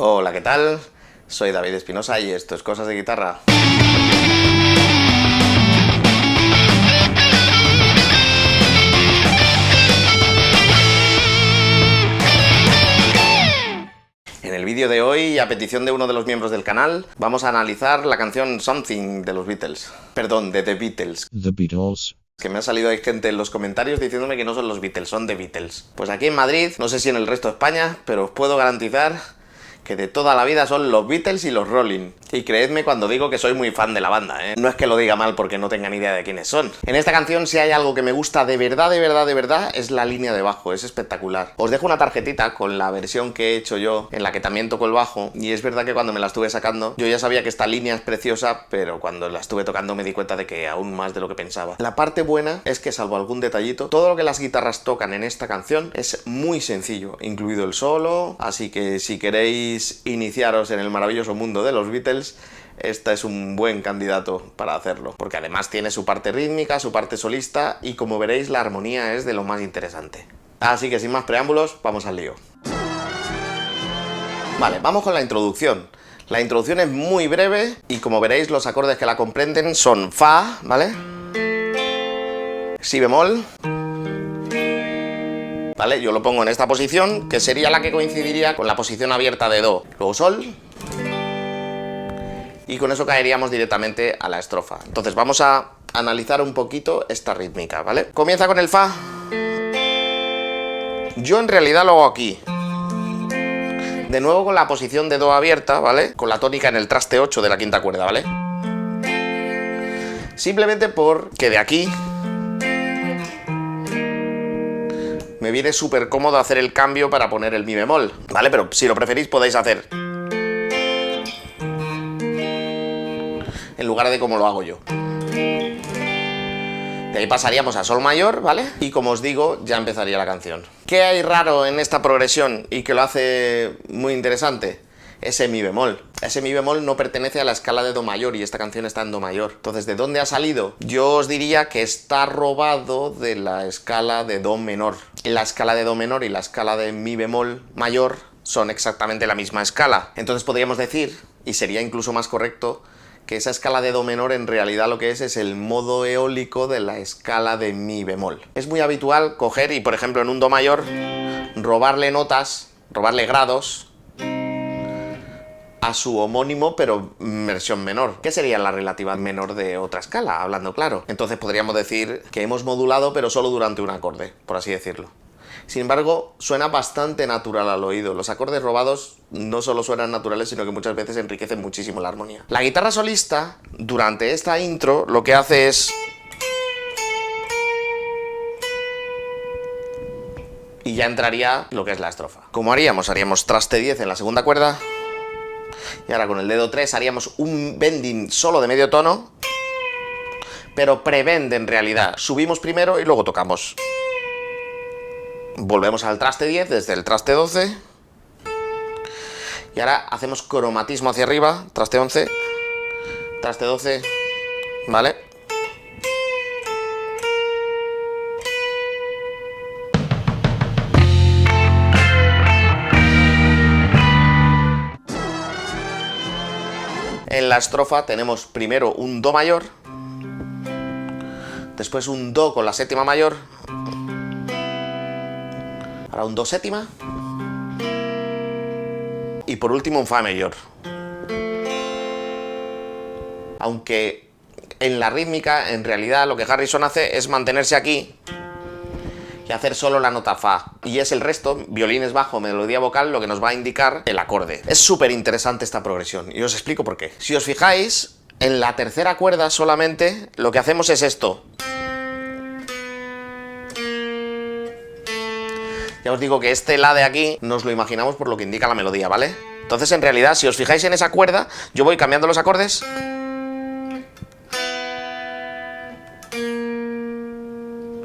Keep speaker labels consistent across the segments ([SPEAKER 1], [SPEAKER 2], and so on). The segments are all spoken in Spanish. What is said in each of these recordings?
[SPEAKER 1] Hola, ¿qué tal? Soy David Espinosa y esto es Cosas de Guitarra. En el vídeo de hoy, a petición de uno de los miembros del canal, vamos a analizar la canción Something de los Beatles. Perdón, de The Beatles.
[SPEAKER 2] The Beatles.
[SPEAKER 1] Que me ha salido ahí gente en los comentarios diciéndome que no son los Beatles, son The Beatles. Pues aquí en Madrid, no sé si en el resto de España, pero os puedo garantizar que de toda la vida son los Beatles y los Rolling. Y creedme cuando digo que soy muy fan de la banda, ¿eh? No es que lo diga mal porque no tenga ni idea de quiénes son. En esta canción, si hay algo que me gusta de verdad, es la línea de bajo, es espectacular. Os dejo una tarjetita con la versión que he hecho yo, en la que también toco el bajo, y es verdad que cuando me la estuve sacando, yo ya sabía que esta línea es preciosa, pero cuando la estuve tocando me di cuenta de que aún más de lo que pensaba. La parte buena es que, salvo algún detallito, todo lo que las guitarras tocan en esta canción es muy sencillo, incluido el solo, así que si queréis iniciaros en el maravilloso mundo de los Beatles, este es un buen candidato para hacerlo, porque además tiene su parte rítmica, su parte solista, y como veréis la armonía es de lo más interesante. Así que sin más preámbulos, vamos al lío. Vale, vamos con la introducción. La introducción es muy breve y como veréis los acordes que la comprenden son Fa, ¿vale? Si bemol, ¿vale? Yo lo pongo en esta posición, que sería la que coincidiría con la posición abierta de Do. Luego Sol. Y con eso caeríamos directamente a la estrofa. Entonces vamos a analizar un poquito esta rítmica, ¿vale? Comienza con el Fa. Yo en realidad lo hago aquí. De nuevo con la posición de Do abierta, ¿vale? Con la tónica en el traste 8 de la quinta cuerda, ¿vale? Simplemente porque de aquí me viene súper cómodo hacer el cambio para poner el mi bemol, ¿vale? Pero si lo preferís podéis hacer en lugar de como lo hago yo. De ahí pasaríamos a Sol mayor, ¿vale? Y como os digo, ya empezaría la canción. ¿Qué hay raro en esta progresión y que lo hace muy interesante? Ese mi bemol. Ese mi bemol no pertenece a la escala de Do mayor y esta canción está en Do mayor. Entonces, ¿de dónde ha salido? Yo os diría que está robado de la escala de Do menor. La escala de Do menor y la escala de mi bemol mayor son exactamente la misma escala. Entonces podríamos decir, y sería incluso más correcto, que esa escala de Do menor en realidad lo que es el modo eólico de la escala de mi bemol. Es muy habitual coger y, por ejemplo, en un Do mayor, robarle notas, robarle grados a su homónimo, pero versión menor. ¿Qué sería la relativa menor de otra escala? Hablando claro. Entonces podríamos decir que hemos modulado, pero solo durante un acorde, por así decirlo. Sin embargo, suena bastante natural al oído. Los acordes robados no solo suenan naturales, sino que muchas veces enriquecen muchísimo la armonía. La guitarra solista, durante esta intro, lo que hace es... y ya entraría lo que es la estrofa. ¿Cómo haríamos? Haríamos traste 10 en la segunda cuerda. Y ahora con el dedo 3 haríamos un bending solo de medio tono, pero pre-bend en realidad. Subimos primero y luego tocamos. Volvemos al traste 10 desde el traste 12. Y ahora hacemos cromatismo hacia arriba, traste 11, traste 12, ¿vale? En la estrofa tenemos primero un Do mayor, después un Do con la séptima mayor, ahora un Do séptima y por último un Fa mayor. Aunque en la rítmica, en realidad lo que Harrison hace es mantenerse aquí y hacer solo la nota Fa. Y es el resto, violines bajo, melodía vocal, lo que nos va a indicar el acorde. Es súper interesante esta progresión y os explico por qué. Si os fijáis, en la tercera cuerda solamente lo que hacemos es esto. Ya os digo que este La de aquí nos lo imaginamos por lo que indica la melodía, ¿vale? Entonces en realidad, si os fijáis en esa cuerda, yo voy cambiando los acordes.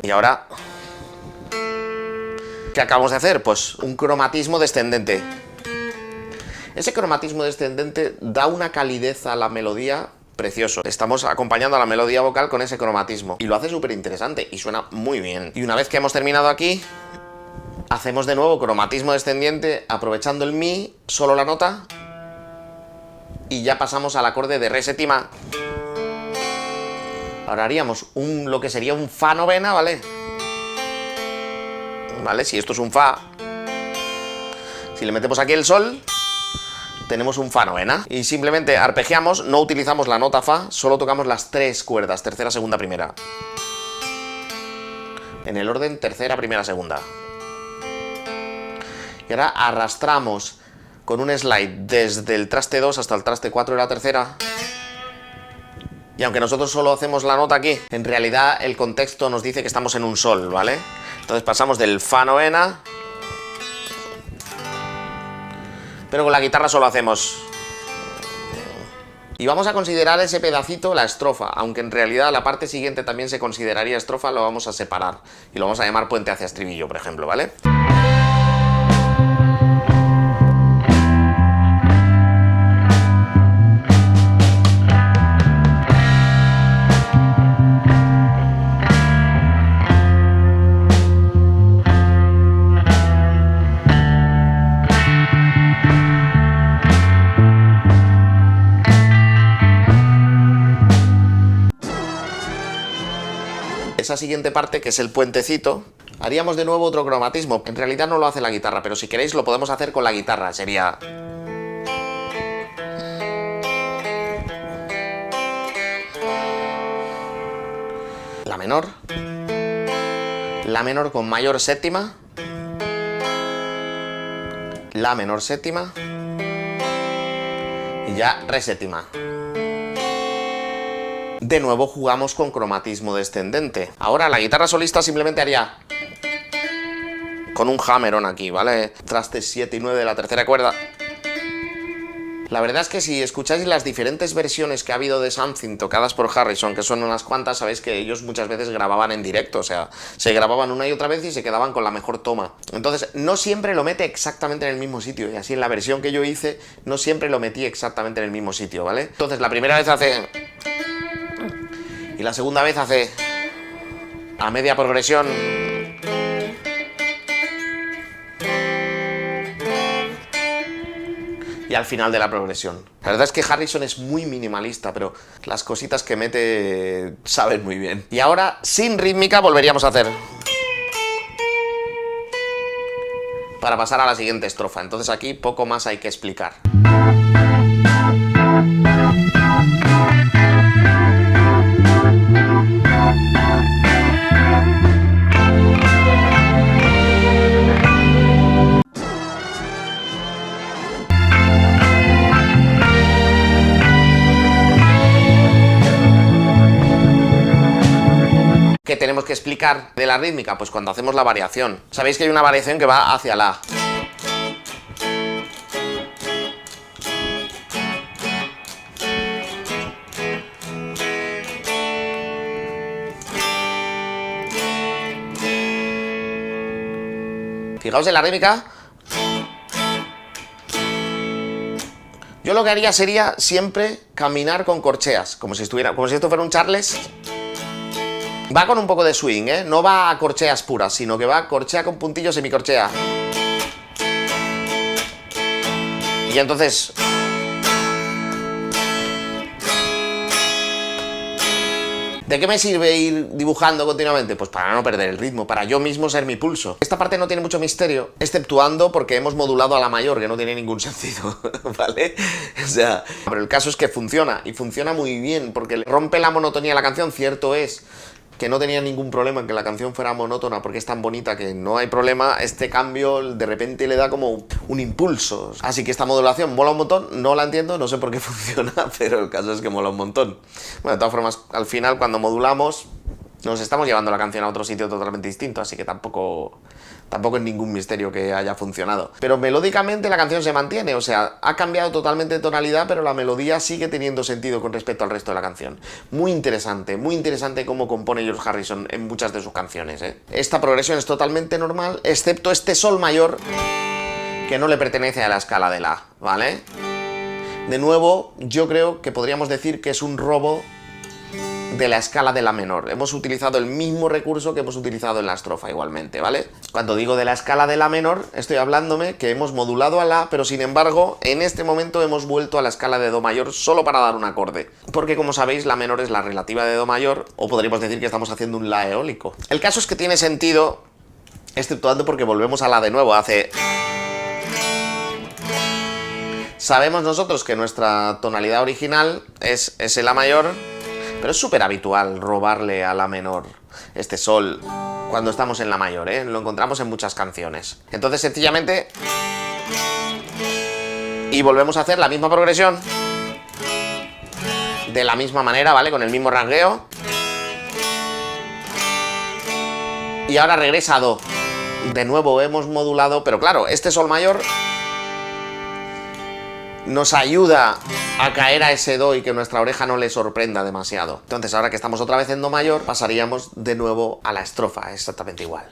[SPEAKER 1] Y ahora... ¿qué acabamos de hacer? Pues un cromatismo descendente. Ese cromatismo descendente da una calidez a la melodía precioso. Estamos acompañando a la melodía vocal con ese cromatismo y lo hace súper interesante y suena muy bien. Y una vez que hemos terminado aquí, Hacemos de nuevo cromatismo descendiente aprovechando el mi, solo la nota, y ya pasamos al acorde de re séptima. Ahora haríamos lo que sería un fa novena, ¿vale? ¿Vale? Si esto es un fa, si le metemos aquí el sol, tenemos un fa novena. Y simplemente arpegiamos, no utilizamos la nota fa, solo tocamos las 3 cuerdas, tercera, segunda, primera. En el orden tercera, primera, segunda. Y ahora arrastramos con un slide desde el traste 2 hasta el traste 4 de la tercera. Y aunque nosotros solo hacemos la nota aquí, en realidad el contexto nos dice que estamos en un sol, ¿vale? Entonces pasamos del fa novena, pero con la guitarra solo hacemos. Y vamos a considerar ese pedacito la estrofa, aunque en realidad la parte siguiente también se consideraría estrofa, lo vamos a separar. Y lo vamos a llamar puente hacia estribillo, por ejemplo, ¿vale? Esa siguiente parte, que es el puentecito, haríamos de nuevo otro cromatismo. En realidad no lo hace la guitarra, pero si queréis lo podemos hacer con la guitarra. Sería... la menor. La menor con mayor séptima. La menor séptima. Y ya re séptima. De nuevo jugamos con cromatismo descendente. Ahora la guitarra solista simplemente haría con un hammer-on aquí, ¿vale? Trastes 7 y 9 de la tercera cuerda. La verdad es que si escucháis las diferentes versiones que ha habido de Something tocadas por Harrison, que son unas cuantas, sabéis que ellos muchas veces grababan en directo, o sea, se grababan una y otra vez y se quedaban con la mejor toma. Entonces, no siempre lo mete exactamente en el mismo sitio, y así en la versión que yo hice, no siempre lo metí exactamente en el mismo sitio, ¿vale? Entonces, la primera vez hace... y la segunda vez hace a media progresión. Y al final de la progresión. La verdad es que Harrison es muy minimalista, pero las cositas que mete saben muy bien. Y ahora, sin rítmica, volveríamos a hacer. Para pasar a la siguiente estrofa. Entonces aquí poco más hay que explicar. ¿Qué tenemos que explicar de la rítmica? Pues cuando hacemos la variación. Sabéis que hay una variación que va hacia la. Fijaos en la rítmica. Yo lo que haría sería siempre caminar con corcheas, como si esto fuera un Charles. Va con un poco de swing, ¿eh? No va a corcheas puras, sino que va corchea con puntillos, semicorchea. Y entonces... ¿de qué me sirve ir dibujando continuamente? Pues para no perder el ritmo, para yo mismo ser mi pulso. Esta parte no tiene mucho misterio, exceptuando porque hemos modulado a la mayor, que no tiene ningún sentido, ¿vale? O sea, pero el caso es que funciona, y funciona muy bien, porque rompe la monotonía de la canción. Cierto es que no tenía ningún problema en que la canción fuera monótona, porque es tan bonita que no hay problema. Este cambio de repente le da como un impulso. Así que esta modulación mola un montón, no la entiendo, no sé por qué funciona, pero el caso es que mola un montón. Bueno, de todas formas, al final cuando modulamos nos estamos llevando la canción a otro sitio totalmente distinto, así que tampoco es ningún misterio que haya funcionado. Pero melódicamente la canción se mantiene, o sea, ha cambiado totalmente de tonalidad, pero la melodía sigue teniendo sentido con respecto al resto de la canción. Muy interesante cómo compone George Harrison en muchas de sus canciones, ¿eh? Esta progresión es totalmente normal, excepto este sol mayor, que no le pertenece a la escala de la, ¿vale? De nuevo, yo creo que podríamos decir que es un robo de la escala de la menor. Hemos utilizado el mismo recurso que hemos utilizado en la estrofa igualmente, ¿vale? Cuando digo de la escala de la menor, estoy hablándome que hemos modulado a la, pero sin embargo, en este momento hemos vuelto a la escala de do mayor solo para dar un acorde. Porque como sabéis, la menor es la relativa de do mayor, o podríamos decir que estamos haciendo un la eólico. El caso es que tiene sentido, exceptuando porque volvemos a la de nuevo, hace... Sabemos nosotros que nuestra tonalidad original es la mayor, pero es súper habitual robarle a la menor este sol cuando estamos en la mayor, ¿eh? Lo encontramos en muchas canciones. Entonces, sencillamente... Y volvemos a hacer la misma progresión. De la misma manera, ¿vale? Con el mismo rasgueo. Y ahora regresa a do. De nuevo hemos modulado, pero claro, este sol mayor... nos ayuda a caer a ese do y que nuestra oreja no le sorprenda demasiado. Entonces, ahora que estamos otra vez en do mayor, pasaríamos de nuevo a la estrofa, exactamente igual.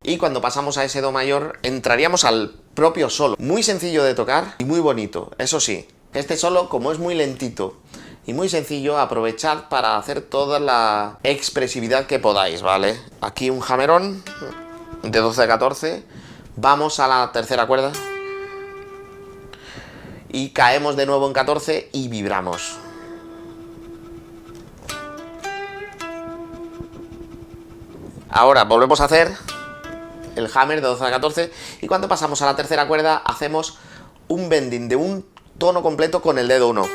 [SPEAKER 1] Y cuando pasamos a ese do mayor, entraríamos al propio solo. Muy sencillo de tocar y muy bonito. Eso sí, este solo, como es muy lentito y muy sencillo, aprovechad para hacer toda la expresividad que podáis, ¿vale? Aquí un jamerón de 12 a 14. Vamos a la tercera cuerda. Y caemos de nuevo en 14 y vibramos. Ahora volvemos a hacer... el hammer de 12 a 14, y cuando pasamos a la tercera cuerda hacemos un bending de un tono completo con el dedo 1.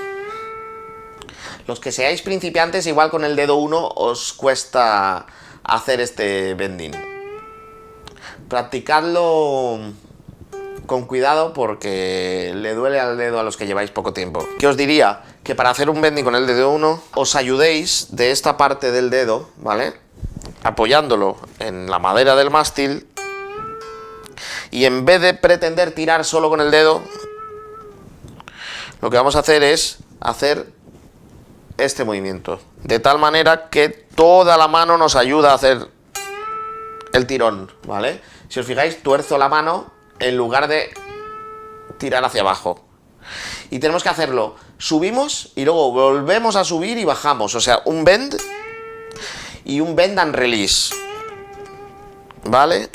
[SPEAKER 1] Los que seáis principiantes, igual con el dedo 1 os cuesta hacer este bending. Practicadlo con cuidado porque le duele al dedo a los que lleváis poco tiempo. ¿Qué os diría? Que para hacer un bending con el dedo 1 os ayudéis de esta parte del dedo, ¿vale? Apoyándolo en la madera del mástil. Y en vez de pretender tirar solo con el dedo, lo que vamos a hacer es hacer este movimiento. De tal manera que toda la mano nos ayuda a hacer el tirón, ¿vale? Si os fijáis, tuerzo la mano en lugar de tirar hacia abajo. Y tenemos que hacerlo. Subimos y luego volvemos a subir y bajamos. O sea, un bend y un bend and release. ¿Vale?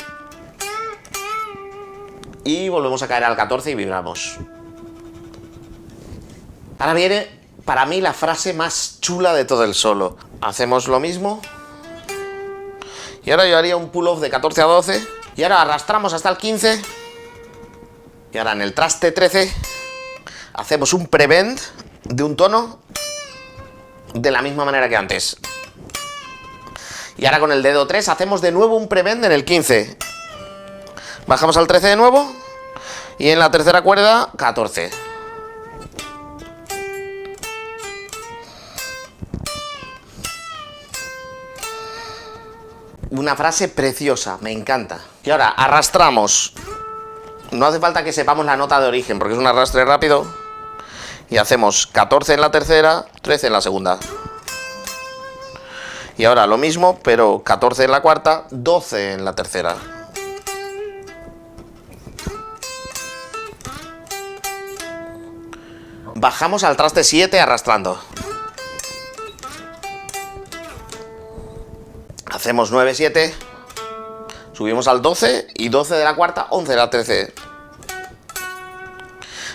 [SPEAKER 1] Y volvemos a caer al 14 y vibramos. Ahora viene, para mí, la frase más chula de todo el solo. Hacemos lo mismo. Y ahora yo haría un pull-off de 14 a 12. Y ahora arrastramos hasta el 15. Y ahora en el traste 13 hacemos un pre-bend de un tono de la misma manera que antes. Y ahora con el dedo 3 hacemos de nuevo un pre-bend en el 15. Bajamos al 13 de nuevo. Y en la tercera cuerda, 14. Una frase preciosa, me encanta. Y ahora arrastramos. No hace falta que sepamos la nota de origen, porque es un arrastre rápido. Y hacemos 14 en la tercera, 13 en la segunda. Y ahora lo mismo, pero 14 en la cuarta, 12 en la tercera. Bajamos al traste 7 arrastrando. Hacemos 9, 7. Subimos al 12 y 12 de la cuarta, 11 de la 13.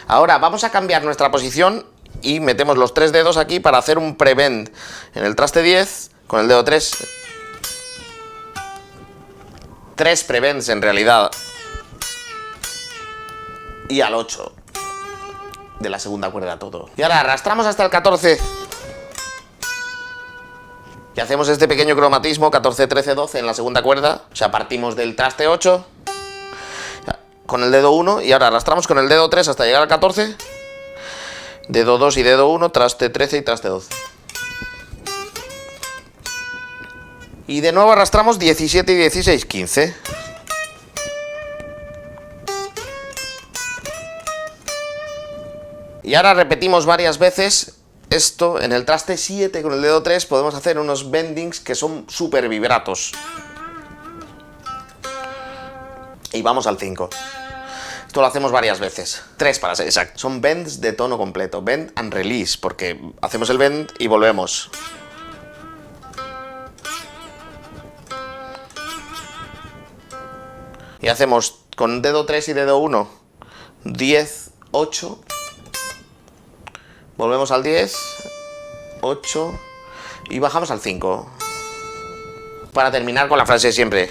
[SPEAKER 1] Ahora vamos a cambiar nuestra posición y metemos los 3 dedos aquí para hacer un pre-bend en el traste 10 con el dedo 3. 3 pre-bends en realidad. Y al 8 de la segunda cuerda todo. Y ahora arrastramos hasta el 14. Y hacemos este pequeño cromatismo, 14, 13, 12 en la segunda cuerda. O sea, partimos del traste 8 con el dedo 1 y ahora arrastramos con el dedo 3 hasta llegar al 14. dedo 2 y dedo 1, traste 13 y traste 12. Y de nuevo arrastramos 17 y 16, 15. Y ahora repetimos varias veces esto. En el traste 7 con el dedo 3 podemos hacer unos bendings que son súper vibratos. Y vamos al 5. Esto lo hacemos varias veces. 3 para ser exacto. Son bends de tono completo. Bend and release, porque hacemos el bend y volvemos. Y hacemos con dedo 3 y dedo 1, 10, 8. Volvemos al 10, 8 y bajamos al 5. Para terminar con la frase de siempre.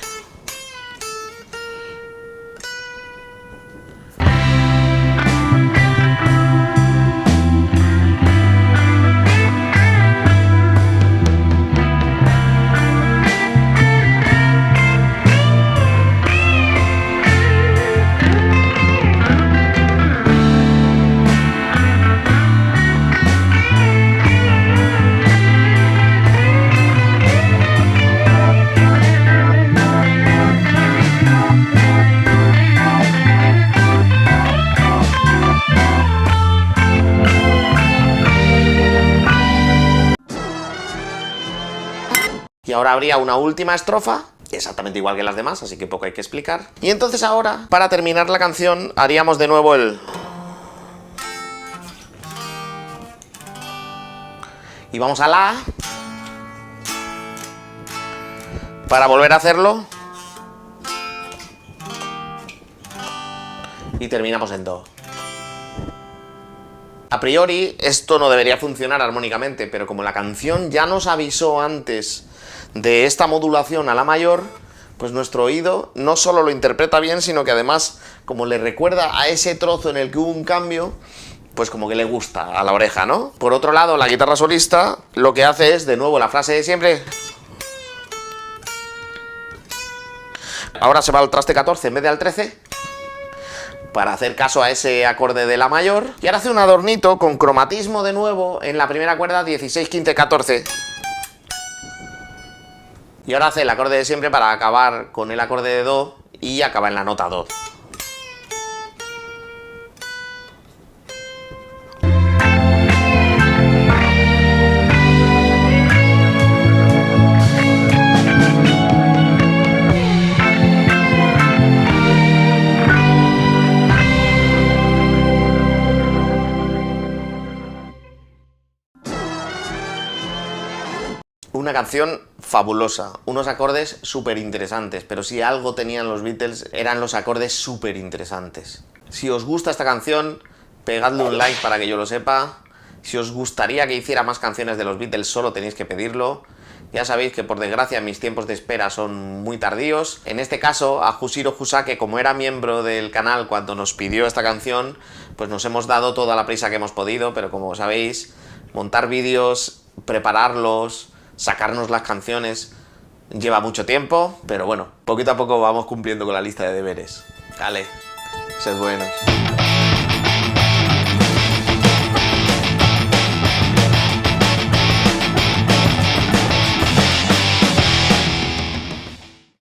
[SPEAKER 1] Y ahora habría una última estrofa, exactamente igual que las demás, así que poco hay que explicar. Y entonces ahora, para terminar la canción, haríamos de nuevo el... Y vamos a la... Para volver a hacerlo. Y terminamos en do. A priori, esto no debería funcionar armónicamente, pero como la canción ya nos avisó antes de esta modulación a la mayor, pues nuestro oído no solo lo interpreta bien, sino que además, como le recuerda a ese trozo en el que hubo un cambio, pues como que le gusta a la oreja, ¿no? Por otro lado, la guitarra solista lo que hace es, de nuevo, la frase de siempre. Ahora se va al traste 14 en vez de al 13, para hacer caso a ese acorde de la mayor. Y ahora hace un adornito con cromatismo de nuevo en la primera cuerda, 16, 15, 14. Y ahora hace el acorde de siempre para acabar con el acorde de do y acaba en la nota do. Una canción fabulosa, unos acordes súper interesantes, pero si algo tenían los Beatles eran los acordes súper interesantes. Si os gusta esta canción, pegadle un like para que yo lo sepa. Si os gustaría que hiciera más canciones de los Beatles, solo tenéis que pedirlo. Ya sabéis que por desgracia mis tiempos de espera son muy tardíos. En este caso, a Jushiro Husake, como era miembro del canal cuando nos pidió esta canción, pues nos hemos dado toda la prisa que hemos podido, pero como sabéis, montar vídeos, prepararlos, sacarnos las canciones lleva mucho tiempo, pero bueno, poquito a poco vamos cumpliendo con la lista de deberes. Vale, sed buenos.